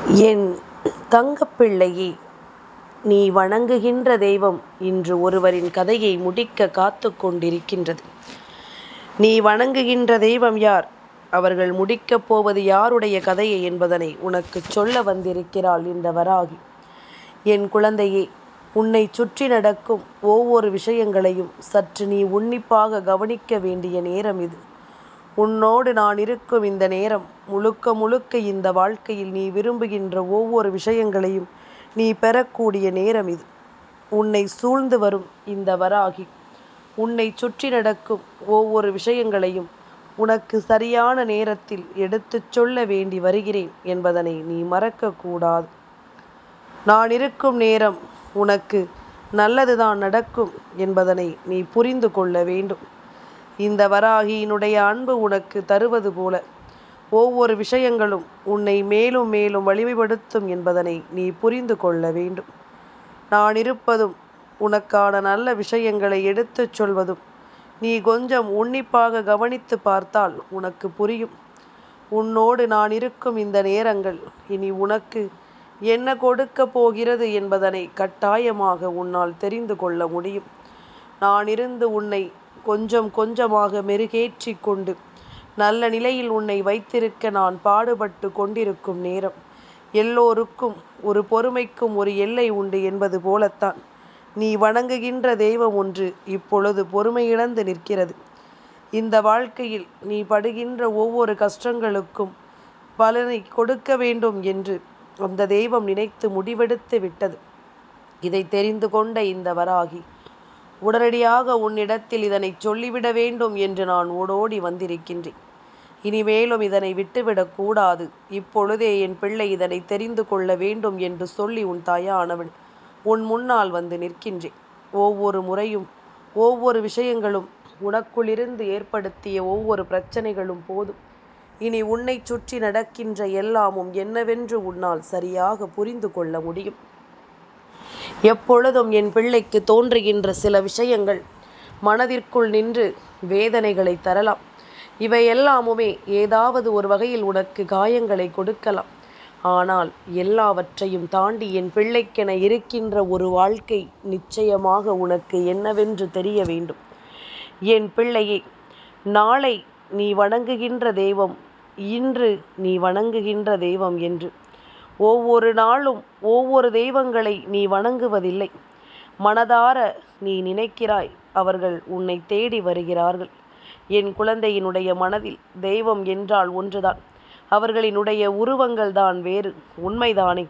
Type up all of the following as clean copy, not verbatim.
என் தங்கப்பிள்ளையே, நீ வணங்குகின்ற தெய்வம் இன்று ஒருவரின் கதையை முடிக்க காத்து கொண்டிருக்கின்றது. நீ வணங்குகின்ற தெய்வம் யார், அவர்கள் முடிக்கப் போவது யாருடைய கதையை என்பதனை உனக்கு சொல்ல வந்திருக்கிறாள் இந்த வராகி. என் குழந்தையே, உன்னை சுற்றி நடக்கும் ஒவ்வொரு விஷயங்களையும் சற்று நீ உன்னிப்பாக கவனிக்க வேண்டிய நேரம் இது. உன்னோடு நான் இருக்கும் இந்த நேரம் முழுக்க முழுக்க இந்த வாழ்க்கையில் நீ விரும்புகின்ற ஒவ்வொரு விஷயங்களையும் நீ பெறக்கூடிய நேரம் இது. உன்னை சூழ்ந்து வரும் இந்த வராகி உன்னை சுற்றி நடக்கும் ஒவ்வொரு விஷயங்களையும் உனக்கு சரியான நேரத்தில் எடுத்துச் சொல்ல வேண்டி வருகிறேன் என்பதனை நீ மறக்கக்கூடாது. நான் இருக்கும் நேரம் உனக்கு நல்லதுதான் நடக்கும் என்பதனை நீ புரிந்து கொள்ள வேண்டும். இந்த வராகியினுடைய அன்பு உனக்கு தருவது போல ஒவ்வொரு விஷயங்களும் உன்னை மேலும் மேலும் வலிமைப்படுத்தும் என்பதனை நீ புரிந்து கொள்ள வேண்டும். நான் இருப்பதும் உனக்கான நல்ல விஷயங்களை எடுத்துச் சொல்வதும் நீ கொஞ்சம் உன்னிப்பாக கவனித்து பார்த்தால் உனக்கு புரியும். உன்னோடு நான் இருக்கும் இந்த நேரங்கள் இனி உனக்கு என்ன கொடுக்க போகிறது என்பதனை கட்டாயமாக உன்னால் தெரிந்து கொள்ள முடியும். நான் இருந்து உன்னை கொஞ்சம் கொஞ்சமாக மெருகேற்றி கொண்டு நல்ல நிலையில் உன்னை வைத்திருக்க நான் பாடுபட்டு கொண்டிருக்கும் நேரம். எல்லோருக்கும் ஒரு பொறுமைக்கும் ஒரு எல்லை உண்டு என்பது போலத்தான் நீ வணங்குகின்ற தெய்வம் ஒன்று இப்பொழுது பொறுமை இழந்து நிற்கிறது. இந்த வாழ்க்கையில் நீ படுகின்ற ஒவ்வொரு கஷ்டங்களுக்கும் பலனை கொடுக்க வேண்டும் என்று அந்த தெய்வம் நினைத்து முடிவெடுத்து விட்டது. இதை தெரிந்து கொண்ட இந்த வராகி உடனடியாக உன்னிடத்தில் இதனை சொல்லிவிட வேண்டும் என்று நான் ஓடோடி வந்திருக்கின்றேன். இனிமேலும் இதனை விட்டுவிடக்கூடாது. இப்பொழுதே என் பிள்ளை இதனை தெரிந்து கொள்ள வேண்டும் என்று சொல்லி உன் தாயானவள் உன் முன்னால் வந்து நிற்கின்றேன். ஒவ்வொரு முறையும் ஒவ்வொரு விஷயங்களும் உனக்குள்ளிருந்து ஏற்படுத்திய ஒவ்வொரு பிரச்சனைகளும் போதும். இனி உன்னை சுற்றி நடக்கின்ற எல்லாமும் என்னவென்று உன்னால் சரியாக புரிந்து கொள்ள முடியும். எப்பொழுதும் என் பிள்ளைக்கு தோன்றுகின்ற சில விஷயங்கள் மனதிற்குள் நின்று வேதனைகளை தரலாம். இவை எல்லாமுமே ஏதாவது ஒரு வகையில் உனக்கு காயங்களை கொடுக்கலாம். ஆனால் எல்லாவற்றையும் தாண்டி என் பிள்ளைக்கென இருக்கின்ற ஒரு வாழ்க்கை நிச்சயமாக உனக்கு என்னவென்று தெரிய வேண்டும். என் பிள்ளையே, நாளை நீ வணங்குகின்ற தெய்வம் இன்று நீ வணங்குகின்ற தெய்வம் என்று ஒவ்வொரு நாளும் ஒவ்வொரு தெய்வங்களை நீ வணங்குவதில்லை. மனதார நீ நினைக்கிறாய், அவர்கள் உன்னை தேடி வருகிறார்கள். என் குழந்தையினுடைய மனதில் தெய்வம் என்றால் ஒன்றுதான், அவர்களினுடைய உருவங்கள் தான் வேறு. உண்மைதானே?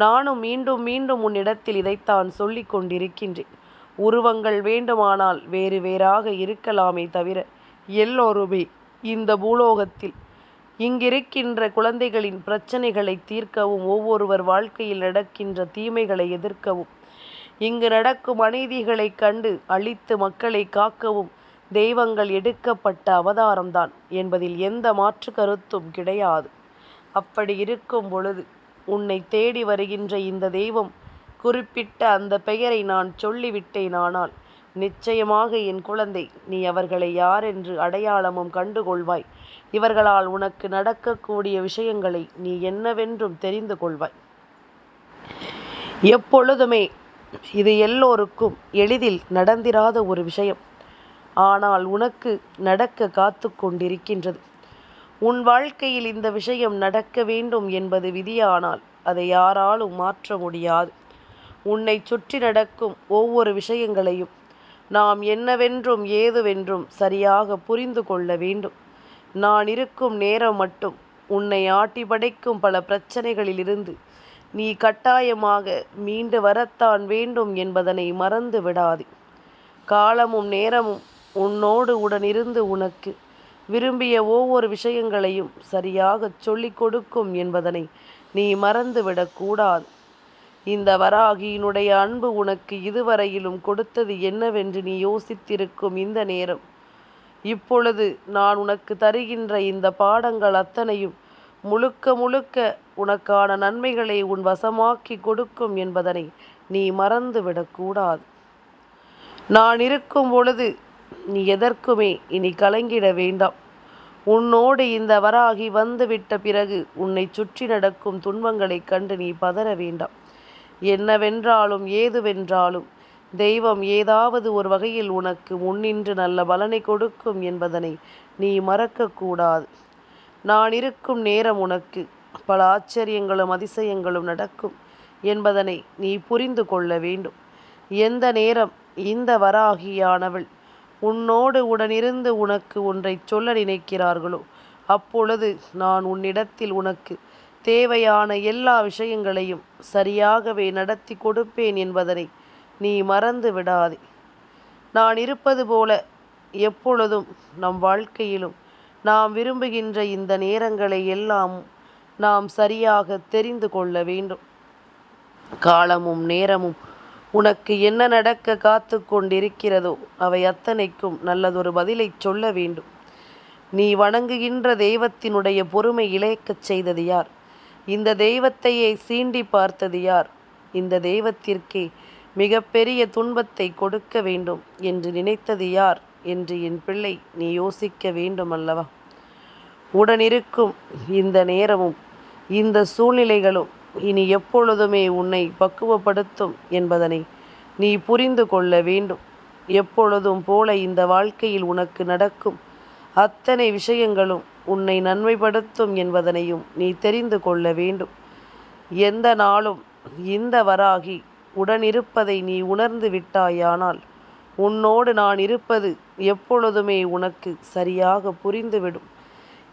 நானும் மீண்டும் மீண்டும் உன்னிடத்தில் இதைத்தான் சொல்லி கொண்டிருக்கின்றேன். உருவங்கள் வேண்டுமானால் வேறு வேறாக இருக்கலாமே தவிர எல்லோருமே இந்த பூலோகத்தில் இங்கிருக்கின்ற குழந்தைகளின் பிரச்சனைகளை தீர்க்கவும், ஒவ்வொருவர் வாழ்க்கையில் நடக்கின்ற தீமைகளை எதிர்க்கவும், இங்கு நடக்கும் அநீதிகளை கண்டு அழித்து மக்களை காக்கவும் தெய்வங்கள் எடுக்கப்பட்ட அவதாரம்தான் என்பதில் எந்த மாற்று கருத்தும் கிடையாது. அப்படி இருக்கும் பொழுது உன்னை தேடி வருகின்ற இந்த தெய்வம் குறிப்பிட்ட அந்த பெயரை நான் சொல்லிவிட்டேனானால் நிச்சயமாக என் குழந்தை, நீ அவர்களை யாரென்று அடையாளமும் கண்டுகொள்வாய். இவர்களால் உனக்கு நடக்கக்கூடிய விஷயங்களை நீ என்னவென்றும் தெரிந்து கொள்வாய். எப்பொழுதுமே இது எல்லோருக்கும் எளிதில் நடந்திராத ஒரு விஷயம். ஆனால் உனக்கு நடக்க காத்து கொண்டிருக்கின்றது. உன் வாழ்க்கையில் இந்த விஷயம் நடக்க வேண்டும் என்பது விதியானால் அதை யாராலும் மாற்ற முடியாது. உன்னை சுற்றி நடக்கும் ஒவ்வொரு விஷயங்களையும் நாம் என்னவென்றும் ஏதுவென்றும் சரியாக புரிந்து கொள்ள வேண்டும். நான் இருக்கும் நேரம் மட்டும் உன்னை ஆட்டி படைக்கும் பல பிரச்சனைகளிலிருந்து நீ கட்டாயமாக மீண்டு வரத்தான் வேண்டும் என்பதனை மறந்து விடாதே. காலமும் நேரமும் உன்னோடு உடனிருந்து உனக்கு விரும்பிய ஒவ்வொரு விஷயங்களையும் சரியாக சொல்லிக் கொடுக்கும் என்பதனை நீ மறந்துவிடக்கூடாது. இந்த வராகியினுடைய அன்பு உனக்கு இதுவரையிலும் கொடுத்தது என்னவென்று நீ யோசித்திருக்கும் இந்த நேரம், இப்பொழுது நான் உனக்கு தருகின்ற இந்த பாடங்கள் அத்தனையும் முழுக்க முழுக்க உனக்கான நன்மைகளை உன் வசமாக்கி கொடுக்கும் என்பதனை நீ மறந்துவிடக்கூடாது. நான் இருக்கும் பொழுது நீ எதற்குமே இனி கலங்கிட வேண்டாம். உன்னோடு இந்த வராகி வந்துவிட்ட பிறகு உன்னை சுற்றி நடக்கும் துன்பங்களைக் கண்டு நீ பதற வேண்டாம். என்னவென்றாலும் ஏதுவென்றாலும் தெய்வம் ஏதாவது ஒரு வகையில் உனக்கு முன்னின்று நல்ல பலனை கொடுக்கும் என்பதனை நீ மறக்கக்கூடாது. நான் இருக்கும் நேரம் உனக்கு பல ஆச்சரியங்களும் அதிசயங்களும் நடக்கும் என்பதனை நீ புரிந்து கொள்ள வேண்டும். எந்த நேரம் இந்த வராகியானவள் உன்னோடு உடனிருந்து உனக்கு ஒன்றை சொல்ல நினைக்கிறார்களோ அப்பொழுது நான் உன்னிடத்தில் உனக்கு தேவையான எல்லா விஷயங்களையும் சரியாகவே நடத்தி கொடுப்பேன் என்பதனை நீ மறந்து விடாதே. நான் இருப்பது போல எப்பொழுதும் நம் வாழ்க்கையிலும் நாம் விரும்புகின்ற இந்த நேரங்களை எல்லாம் நாம் சரியாக தெரிந்து கொள்ள வேண்டும். காலமும் நேரமும் உனக்கு என்ன நடக்க காத்து கொண்டிருக்கிறதோ அவை அத்தனைக்கும் நல்லதொரு பதிலை சொல்ல வேண்டும். நீ வணங்குகின்ற தெய்வத்தினுடைய பொறுமை இழைக்கச் செய்தது யார்? இந்த தெய்வத்தையே சீண்டி பார்த்தது யார்? இந்த தெய்வத்திற்கே மிகப்பெரிய துன்பத்தை கொடுக்க வேண்டும் என்று நினைத்தது யார் என்று என் பிள்ளை நீ யோசிக்க வேண்டும் அல்லவா? உடனிருக்கும் இந்த நேரமும் இந்த சூழ்நிலைகளும் இனி எப்பொழுதுமே உன்னை பக்குவப்படுத்தும் என்பதனை நீ புரிந்து கொள்ள வேண்டும். எப்பொழுதும் போல இந்த வாழ்க்கையில் உனக்கு நடக்கும் அத்தனை விஷயங்களும் உன்னை நன்மைப்படுத்தும் என்பதனையும் நீ தெரிந்து கொள்ள வேண்டும். எந்த நாளும் இந்த வராகி உடனிருப்பதை நீ உணர்ந்து விட்டாயானால் உன்னோடு நான் இருப்பது எப்பொழுதுமே உனக்கு சரியாக புரிந்துவிடும்.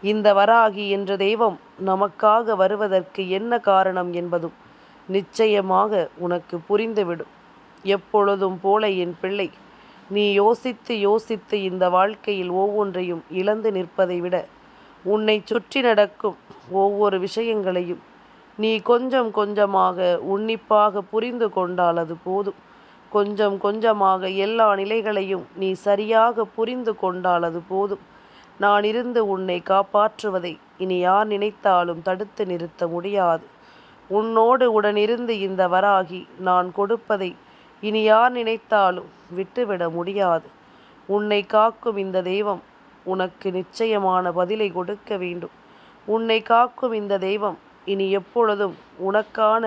இந்த வராகி என்ற தெய்வம் நமக்காக வருவதற்கு என்ன காரணம் என்பதும் நிச்சயமாக உனக்கு புரிந்துவிடும். எப்பொழுதும் போல என் பிள்ளை நீ யோசித்து யோசித்து இந்த வாழ்க்கையில் ஒவ்வொன்றையும் இழந்து நிற்பதை விட உன்னை சுற்றி நடக்கும் ஒவ்வொரு விஷயங்களையும் நீ கொஞ்சம் கொஞ்சமாக உன்னிப்பாக புரிந்து கொண்டால் அது போதும். கொஞ்சம் கொஞ்சமாக எல்லா நிலைகளையும் நீ சரியாக புரிந்து கொண்டால் அது போதும். நான் இருந்து உன்னை காப்பாற்றுவதை இனி யார் நினைத்தாலும் தடுத்து நிறுத்த முடியாது. உன்னோடு உடனிருந்து இந்த வராகி நான் கொடுப்பதை இனி யார் நினைத்தாலும் விட்டுவிட முடியாது. உன்னை காக்கும் இந்த தெய்வம் உனக்கு நிச்சயமான பதிலை கொடுக்க வேண்டும். உன்னை காக்கும் இந்த தெய்வம் இனி எப்பொழுதும் உனக்கான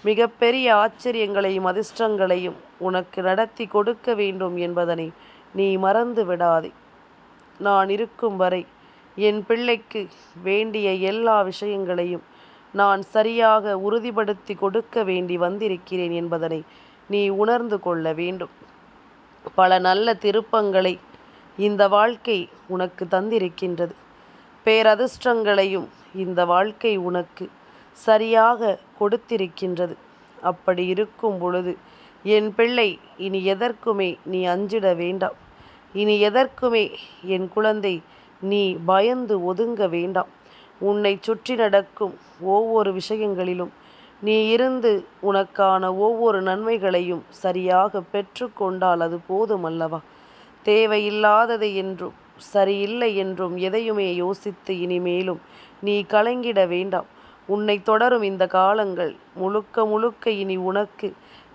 மிகப்பெரிய ஆச்சரியங்களையும் அதிர்ஷ்டங்களையும் உனக்கு நடத்தி கொடுக்க வேண்டும் என்பதனை நீ மறந்து விடாதே. நான் இருக்கும் வரை என் பிள்ளைக்கு வேண்டிய எல்லா விஷயங்களையும் நான் சரியாக உறுதிப்படுத்தி கொடுக்க வேண்டி வந்திருக்கிறேன் என்பதனை நீ உணர்ந்து கொள்ள வேண்டும். பல நல்ல திருப்பங்களை இந்த வாழ்க்கை உனக்கு தந்திருக்கின்றது. பேரதிர்ஷ்டங்களையும் இந்த வாழ்க்கை உனக்கு சரியாக கொடுத்திருக்கின்றது. அப்படி இருக்கும் பொழுது என் பிள்ளை இனி எதற்குமே நீ அஞ்சிட வேண்டாம். இனி எதற்குமே என் குழந்தை நீ பயந்து ஒதுங்க வேண்டாம். உன்னை சுற்றி நடக்கும் ஒவ்வொரு விஷயங்களிலும் நீ இருந்து உனக்கான ஒவ்வொரு நன்மைகளையும் சரியாக பெற்று கொண்டால் அது போதுமல்லவா? தேவையில்லாதது என்றும் சரியில்லை என்றும் எதையுமே யோசித்து இனிமேலும் நீ கலங்கிட வேண்டாம். உன்னை தொடரும் இந்த காலங்கள் முழுக்க முழுக்க இனி உனக்கு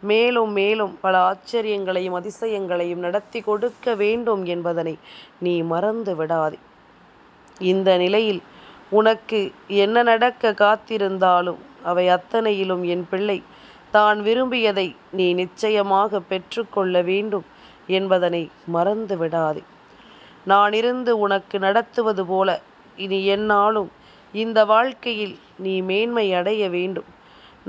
மேலும் மேலும் பல ஆச்சரியங்களையும் அதிசயங்களையும் நடத்தி கொடுக்க வேண்டும் என்பதனை நீ மறந்து விடாதே. இந்த நிலையில் உனக்கு என்ன நடக்க காத்திருந்தாலும் அவை அத்தனையிலும் என் பிள்ளை தான் விரும்பியதை நீ நிச்சயமாக பெற்றுக்கொள்ள வேண்டும் என்பதனை மறந்து விடாதே. நான் இருந்து உனக்கு நடத்துவது போல இனி எந்நாளும் இந்த வாழ்க்கையில் நீ மேன்மை அடைய வேண்டும்.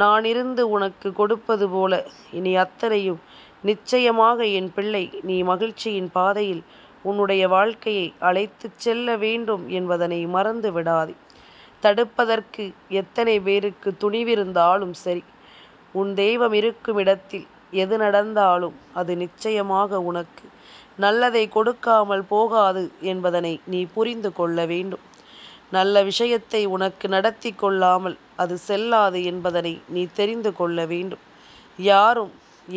நான் இருந்து உனக்கு கொடுப்பது போல இனி அத்தனையும் நிச்சயமாக என் பிள்ளை நீ மகிழ்ச்சியின் பாதையில் உன்னுடைய வாழ்க்கையை அழைத்து செல்ல வேண்டும் என்பதனை மறந்து விடாதே. தடுப்பதற்கு எத்தனை பேருக்கு துணிவிருந்தாலும் சரி, உன் தெய்வம் இருக்கும் இடத்தில் எது நடந்தாலும் அது நிச்சயமாக உனக்கு நல்லதை கொடுக்காமல் போகாது என்பதனை நீ புரிந்து கொள்ள வேண்டும். நல்ல விஷயத்தை உனக்கு நடத்தி கொள்ளாமல் அது செல்லாது என்பதனை நீ தெரிந்து கொள்ள வேண்டும். யாரும்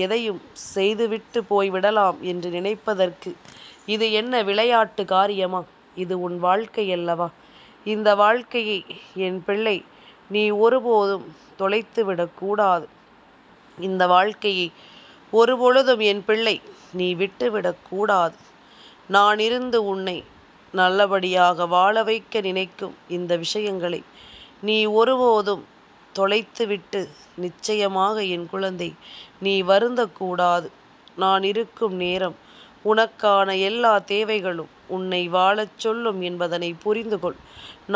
எதையும் செய்துவிட்டு போய்விடலாம் என்று நினைப்பதற்கு இது என்ன விளையாட்டு காரியமா? இது உன் வாழ்க்கை அல்லவா? இந்த வாழ்க்கையை என் பிள்ளை நீ ஒருபோதும் தொலைத்து விடக்கூடாது. இந்த வாழ்க்கையை ஒருபொழுதும் என் பிள்ளை நீ விட்டுவிடக்கூடாது. நான் இருந்து உன்னை நல்லபடியாக வாழ வைக்க நினைக்கும் இந்த விஷயங்களை நீ ஒருபோதும் தொலைத்துவிட்டு நிச்சயமாக என் குழந்தை நீ வருந்தக்கூடாது. நான் இருக்கும் நேரம் உனக்கான எல்லா தேவைகளும் உன்னை வாழச் சொல்லும் என்பதனை புரிந்து கொள்.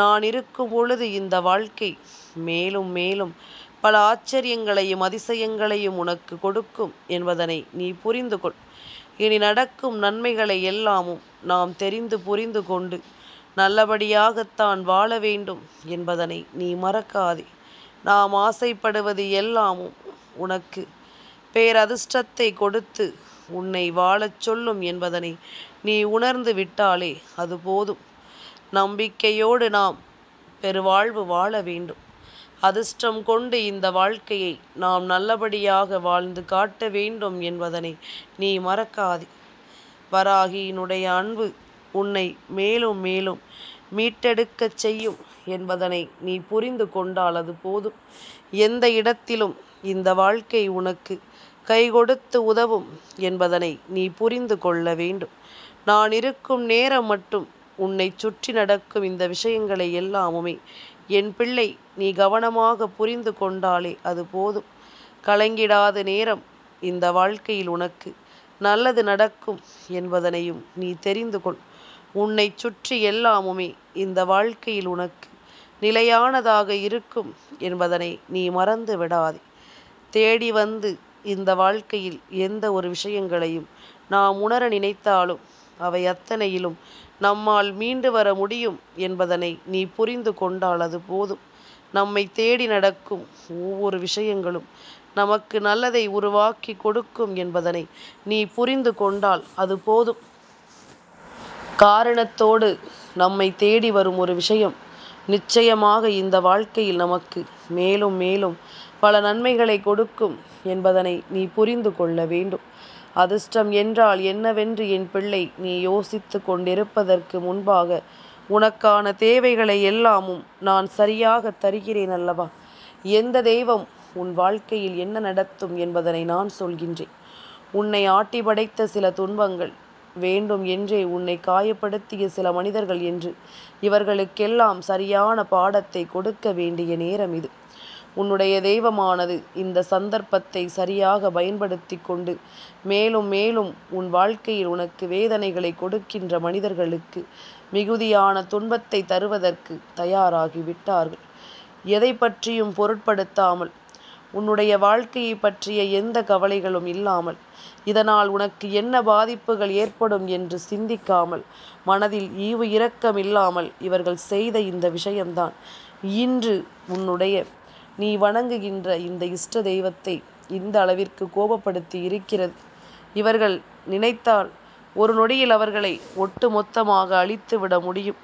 நான் இருக்கும் பொழுது இந்த வாழ்க்கை மேலும் மேலும் பல ஆச்சரியங்களையும் அதிசயங்களையும் உனக்கு கொடுக்கும் என்பதனை நீ புரிந்து கொள். இனி நடக்கும் நன்மைகளை எல்லாமும் நாம் தெரிந்து புரிந்து கொண்டு நல்லபடியாகத்தான் வாழ வேண்டும் என்பதனை நீ மறக்காதே. நாம் ஆசைப்படுவது எல்லாமும் உனக்கு பேரதிர்ஷ்டத்தை கொடுத்து உன்னை வாழச் சொல்லும் என்பதனை நீ உணர்ந்து விட்டாலே அது போதும். நம்பிக்கையோடு நாம் பெருவாழ்வு வாழ வேண்டும். அதிர்ஷ்டம் கொண்டு இந்த வாழ்க்கையை நாம் நல்லபடியாக வாழ்ந்து காட்ட வேண்டும் என்பதனை நீ மறக்காதே. வராகியினுடைய அன்பு உன்னை மேலும் மேலும் மீட்டெடுக்கச் செய்யும் என்பதனை நீ புரிந்து கொண்டால் அது போதும். எந்த இடத்திலும் இந்த வாழ்க்கை உனக்கு கை கொடுத்து உதவும் என்பதனை நீ புரிந்து கொள்ள வேண்டும். நான் இருக்கும் நேரம் மட்டும் உன்னை சுற்றி நடக்கும் இந்த விஷயங்களை எல்லாமுமே என் பிள்ளை நீ கவனமாக புரிந்து கொண்டாலே அது போதும். கலங்கிடாத நேரம் இந்த வாழ்க்கையில் உனக்கு நல்லது நடக்கும் என்பதனையும் நீ தெரிந்து கொள். உன்னை சுற்றி எல்லாமுமே இந்த வாழ்க்கையில் உனக்கு நிலையானதாக இருக்கும் என்பதனை நீ மறந்து விடாதே. தேடி வந்து இந்த வாழ்க்கையில் எந்த ஒரு விஷயங்களையும் நாம் உணர நினைத்தாலும் அவை அத்தனையிலும் நம்மால் மீண்டு வர முடியும் என்பதனை நீ புரிந்து கொண்டால் அது போதும். நம்மை தேடி நடக்கும் ஒவ்வொரு விஷயங்களும் நமக்கு நல்லதை உருவாக்கி கொடுக்கும் என்பதனை நீ புரிந்து கொண்டால் அது போதும். காரணத்தோடு நம்மை தேடி வரும் ஒரு விஷயம் நிச்சயமாக இந்த வாழ்க்கையில் நமக்கு மேலும் மேலும் பல நன்மைகளை கொடுக்கும் என்பதனை நீ புரிந்து கொள்ள வேண்டும். அதிர்ஷ்டம் என்றால் என்னவென்று என் பிள்ளை நீ யோசித்து கொண்டிருப்பதற்கு முன்பாக உனக்கான தேவைகளை எல்லாமும் நான் சரியாக தருகிறேன் அல்லவா? எந்த தெய்வம் உன் வாழ்க்கையில் என்ன நடத்தும் என்பதனை நான் சொல்கின்றேன். உன்னை ஆட்டி படைத்த சில துன்பங்கள், வேண்டும் என்றே உன்னை காயப்படுத்திய சில மனிதர்கள் என்று இவர்களுக்கெல்லாம் சரியான பாடத்தை கொடுக்க வேண்டிய நேரம் இது. உன்னுடைய தெய்வமானது இந்த சந்தர்ப்பத்தை சரியாக பயன்படுத்தி கொண்டு மேலும் மேலும் உன் வாழ்க்கையில் உனக்கு வேதனைகளை கொடுக்கின்ற மனிதர்களுக்கு மிகுதியான துன்பத்தை தருவதற்கு தயாராகி விட்டார்கள். எதை பற்றியும் பொருட்படுத்தாமல், உன்னுடைய வாழ்க்கையை பற்றிய எந்த கவலைகளும் இல்லாமல், இதனால் உனக்கு என்ன பாதிப்புகள் ஏற்படும் என்று சிந்திக்காமல், மனதில் ஈவு இரக்கம் இல்லாமல் இவர்கள் செய்த இந்த விஷயம்தான் இன்று உன்னுடைய நீ வணங்குகின்ற இந்த இஷ்ட தெய்வத்தை இந்த அளவிற்கு கோபப்படுத்தி இருக்கிறது. இவர்கள் நினைத்தால் ஒரு நொடியில் அவர்களை ஒட்டு மொத்தமாக அழித்து விட முடியும்.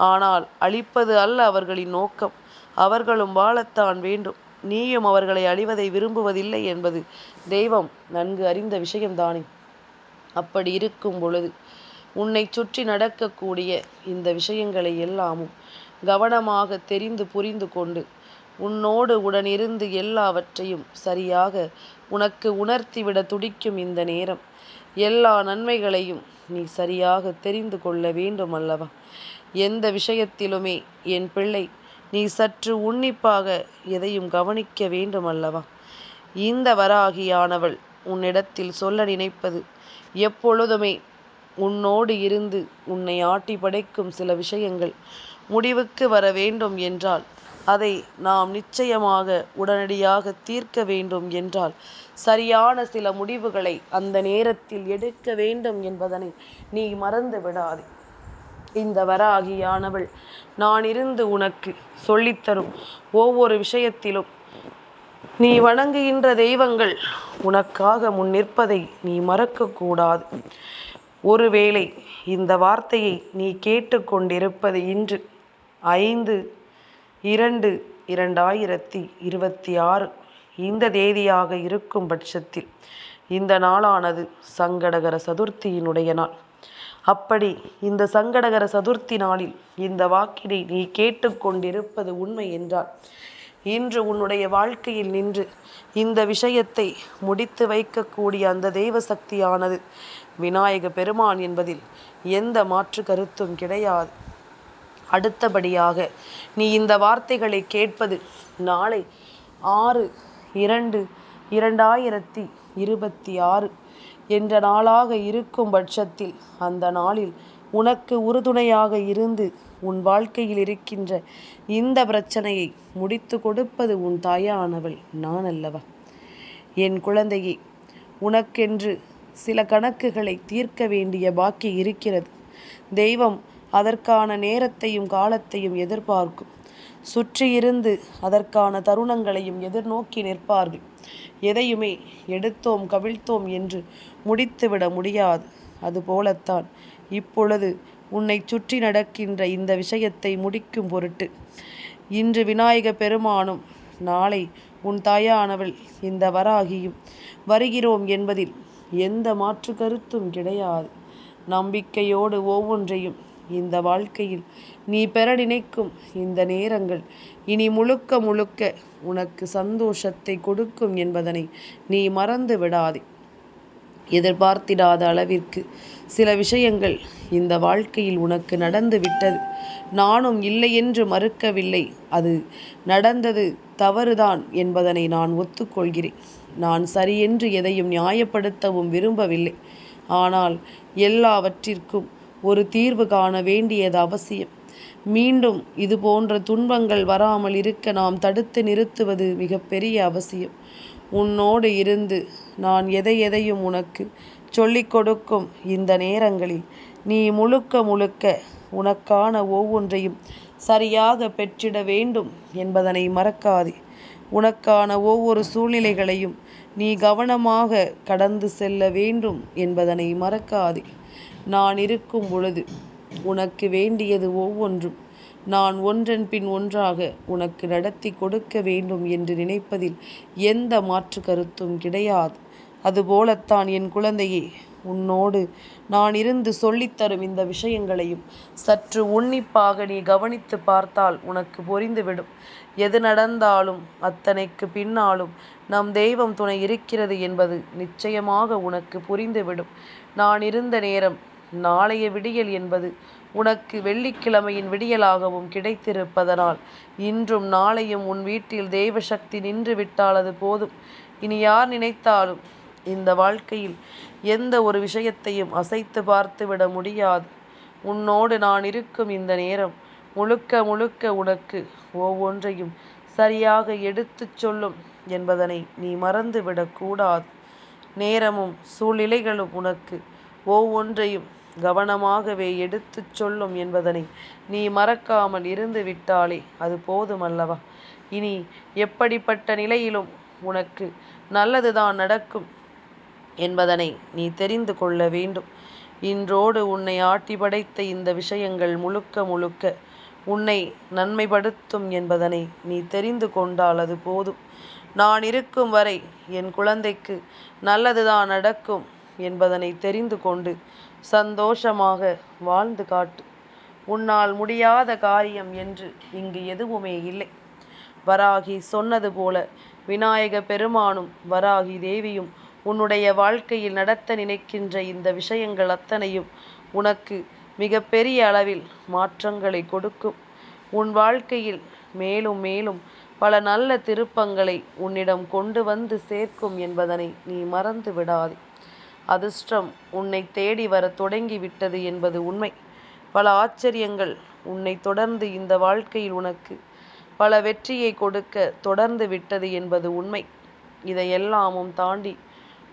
ஆனால் அழிப்பது அல்ல அவர்களின் நோக்கம். அவர்களும் வாழத்தான் வேண்டும். நீயும் அவர்களை அழிவதை விரும்புவதில்லை என்பது தெய்வம் நன்கு அறிந்த விஷயம்தானே. அப்படி இருக்கும் பொழுது உன்னை சுற்றி நடக்கக்கூடிய இந்த விஷயங்களை எல்லாமும் கவனமாக தெரிந்து புரிந்து கொண்டு உன்னோடு உடனிருந்து எல்லாவற்றையும் சரியாக உனக்கு உணர்த்திவிட துடிக்கும் இந்த நேரம் எல்லா நன்மைகளையும் நீ சரியாக தெரிந்து கொள்ள வேண்டும் அல்லவா? எந்த விஷயத்திலுமே என் பிள்ளை நீ சற்று உன்னிப்பாக எதையும் கவனிக்க வேண்டும் அல்லவா? இந்த வராகியானவள் உன்னிடத்தில் சொல்ல நினைப்பது எப்பொழுதுமே உன்னோடு இருந்து உன்னை ஆட்டி படைக்கும் சில விஷயங்கள் முடிவுக்கு வர வேண்டும் என்றால் அதை நாம் நிச்சயமாக உடனடியாக தீர்க்க வேண்டும் என்றால் சரியான சில முடிவுகளை அந்த நேரத்தில் எடுக்க வேண்டும் என்பதனை நீ மறந்து விடாதே. இந்த வராகியானவள் நான் இருந்து உனக்கு சொல்லித்தரும் ஒவ்வொரு விஷயத்திலும் நீ வணங்குகின்ற தெய்வங்கள் உனக்காக முன் நிற்பதை நீ மறக்கக்கூடாது. ஒருவேளை இந்த வார்த்தையை நீ கேட்டுக்கொண்டிருப்பது இன்று 5/2/2026 இந்த தேதியாக இருக்கும் பட்சத்தில் இந்த நாளானது சங்கடகர சதுர்த்தியினுடைய நாள். அப்படி இந்த சங்கடகர சதுர்த்தி நாளில் இந்த வாக்கினை நீ கேட்டுக்கொண்டிருப்பது உண்மை என்றால் இன்று உன்னுடைய வாழ்க்கையில் நின்று இந்த விஷயத்தை முடித்து வைக்கக்கூடிய அந்த தெய்வ சக்தியானது விநாயக பெருமான் என்பதில் எந்த மாற்று கருத்தும் கிடையாது. அடுத்தபடியாக நீ இந்த வார்த்தைகளை கேட்பது நாளை 6/2/2026 என்ற நாளாக இருக்கும் பட்சத்தில் அந்த நாளில் உனக்கு உறுதுணையாக இருந்து உன் வாழ்க்கையில் இருக்கின்ற இந்த பிரச்சனையை முடித்து கொடுப்பது உன் தாயானவள் நான் அல்லவா? என் குழந்தையே, உனக்கென்று சில கணக்குகளை தீர்க்க வேண்டிய பாக்கி இருக்கிறது. தெய்வம் அதற்கான நேரத்தையும் காலத்தையும் எதிர்பார்க்கும். சுற்றியிருந்து அதற்கான தருணங்களையும் எதிர்நோக்கி நிற்பார்கள். எதையுமே எடுத்தோம் கவிழ்த்தோம் என்று முடித்துவிட முடியாது. அதுபோலத்தான் இப்பொழுது உன்னை சுற்றி நடக்கின்ற இந்த விஷயத்தை முடிக்கும் பொருட்டு இன்று விநாயக பெருமானும் நாளை உன் தாயானவள் இந்த வராகியும் வருகிறோம் என்பதில் எந்த மாற்று கருத்தும் கிடையாது. நம்பிக்கையோடு ஒவ்வொன்றையும் இந்த வாழ்க்கையில் நீ பெற நினைக்கும் இந்த நேரங்கள் இனி முழுக்க முழுக்க உனக்கு சந்தோஷத்தை கொடுக்கும் என்பதனை நீ மறந்து விடாதே. எதிர்பார்த்திடாத அளவிற்கு சில விஷயங்கள் இந்த வாழ்க்கையில் உனக்கு நடந்து விட்டது. நானும் இல்லை என்று மறுக்கவில்லை. அது நடந்தது தவறுதான் என்பதனை நான் ஒத்துக்கொள்கிறேன். நான் சரியென்று எதையும் நியாயப்படுத்தவும் விரும்பவில்லை. ஆனால் எல்லாவற்றிற்கும் ஒரு தீர்வு காண வேண்டியது அவசியம். மீண்டும் இது போன்ற துன்பங்கள் வராமல் இருக்க நாம் தடுத்து நிறுத்துவது மிகப்பெரிய அவசியம். உன்னோடு இருந்து நான் எதையும் உனக்கு சொல்லிக் கொடுக்கும் இந்த நேரங்களில் நீ முழுக்க முழுக்க உனக்கான ஒவ்வொன்றையும் சரியாக பெற்றிட வேண்டும் என்பதனை மறக்காதே. உனக்கான ஒவ்வொரு சூழ்நிலைகளையும் நீ கவனமாக கடந்து செல்ல வேண்டும் என்பதனை மறக்காதே. நான் இருக்கும் பொழுது உனக்கு வேண்டியது ஒவ்வொன்றும் நான் ஒன்றன் பின் ஒன்றாக உனக்கு நடத்தி கொடுக்க வேண்டும் என்று நினைப்பதில் எந்த மாற்று கருத்தும் கிடையாது. அதுபோலத்தான் என் குழந்தையே, உன்னோடு நான் இருந்து சொல்லித்தரும் இந்த விஷயங்களையும் சற்று உன்னிப்பாக நீ கவனித்து பார்த்தால் உனக்கு புரிந்துவிடும். எது நடந்தாலும் அத்தனைக்கு பின்னாலும் நம் தெய்வம் துணை இருக்கிறது என்பது நிச்சயமாக உனக்கு புரிந்துவிடும். நான் இருந்த நேரம் நாளைய விடியல் என்பது உனக்கு வெள்ளிக்கிழமையின் விடியலாகவும் கிடைத்திருப்பதனால் இன்றும் நாளையும் உன் வீட்டில் தெய்வ சக்தி நின்று விட்டால் அது போதும். இனி யார் நினைத்தாலும் இந்த வாழ்க்கையில் எந்த ஒரு விஷயத்தையும் அசைத்து பார்த்துவிட முடியாது. உன்னோடு நான் இருக்கும் இந்த நேரம் முழுக்க முழுக்க உனக்கு ஒவ்வொன்றையும் சரியாக எடுத்துச் சொல்லும் என்பதனை நீ மறந்துவிடக்கூடாது. நேரமும் சூழ்நிலைகளும் உனக்கு ஒவ்வொன்றையும் கவனமாகவே எடுத்துச் சொல்லும் என்பதனை நீ மறக்காமல் இருந்து விட்டாலே அது போதுமல்லவா? இனி எப்படிப்பட்ட நிலையிலும் உனக்கு நல்லதுதான் நடக்கும் என்பதனை நீ தெரிந்து கொள்ள வேண்டும். இன்றோடு உன்னை ஆட்டி படைத்த இந்த விஷயங்கள் முழுக்க முழுக்க உன்னை நன்மைப்படுத்தும் என்பதனை நீ தெரிந்து கொண்டால் அது போதும். நான் இருக்கும் வரை என் குழந்தைக்கு நல்லதுதான் நடக்கும் என்பதனை தெரிந்து கொண்டு சந்தோஷமாக வாழ்ந்து காட்டு. உன்னால் முடியாத காரியம் என்று இங்கு எதுவுமே இல்லை. வராகி சொன்னது போல விநாயக பெருமானும் வராகி தேவியும் உன்னுடைய வாழ்க்கையில் நடத்த நினைக்கின்ற இந்த விஷயங்கள் அத்தனையும் உனக்கு மிக பெரிய அளவில் மாற்றங்களை கொடுக்கும். உன் வாழ்க்கையில் மேலும் மேலும் பல நல்ல திருப்பங்களை உன்னிடம் கொண்டு வந்து சேர்க்கும் என்பதனை நீ மறந்து விடாதே. அதிர்ஷ்டம் உன்னை தேடி வர தொடங்கிவிட்டது என்பது உண்மை. பல ஆச்சரியங்கள் உன்னை தொடர்ந்து இந்த வாழ்க்கையில் உனக்கு பல வெற்றியை கொடுக்க தொடர்ந்து விட்டது என்பது உண்மை. இதையெல்லாமும் தாண்டி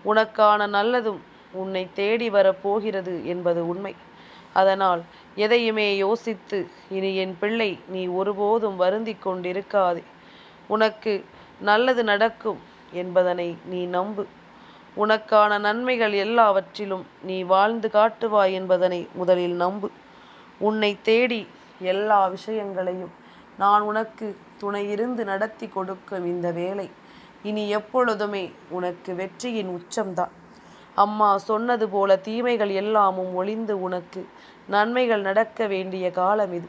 உனக்கான நல்லதும் உன்னை தேடி வரப்போகிறது என்பது உண்மை. அதனால் எதையுமே யோசித்து இனி என் பிள்ளை நீ ஒருபோதும் வருந்தி கொண்டிருக்காதே. உனக்கு நல்லது நடக்கும் என்பதனை நீ நம்பு. உனக்கான நன்மைகள் எல்லாவற்றிலும் நீ வாழ்ந்து காட்டுவாய் என்பதனை முதலில் நம்பு. உன்னை தேடி எல்லா விஷயங்களையும் நான் உனக்கு துணையிருந்து நடத்தி கொடுக்கும் இந்த வேலை இனி எப்பொழுதுமே உனக்கு வெற்றியின் உச்சம்தான். அம்மா சொன்னது போல தீமைகள் எல்லாமும் ஒளிந்து உனக்கு நன்மைகள் நடக்க வேண்டிய காலம் இது.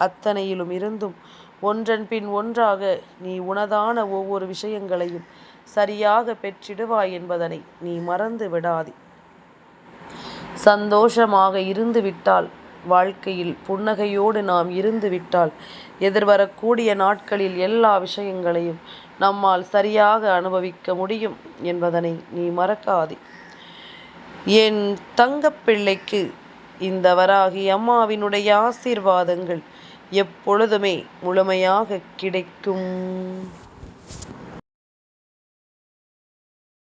அத்தனையிலும் இருந்தும் ஒன்றன் பின் ஒன்றாக நீ உனதான ஒவ்வொரு விஷயங்களையும் சரியாக பெற்றிடுவாய் என்பதனை நீ மறந்து விடாதே. சந்தோஷமாக இருந்து விட்டால், வாழ்க்கையில் புன்னகையோடு நாம் இருந்து விட்டால், எதிர்வரக்கூடிய நாட்களில் எல்லா விஷயங்களையும் நம்மால் சரியாக அனுபவிக்க முடியும் என்பதனை நீ மறக்காதே. என் தங்கப்பிள்ளைக்கு இந்த வராகி அம்மாவினுடைய ஆசீர்வாதங்கள் எப்பொழுதுமே முழுமையாக கிடைக்கும்.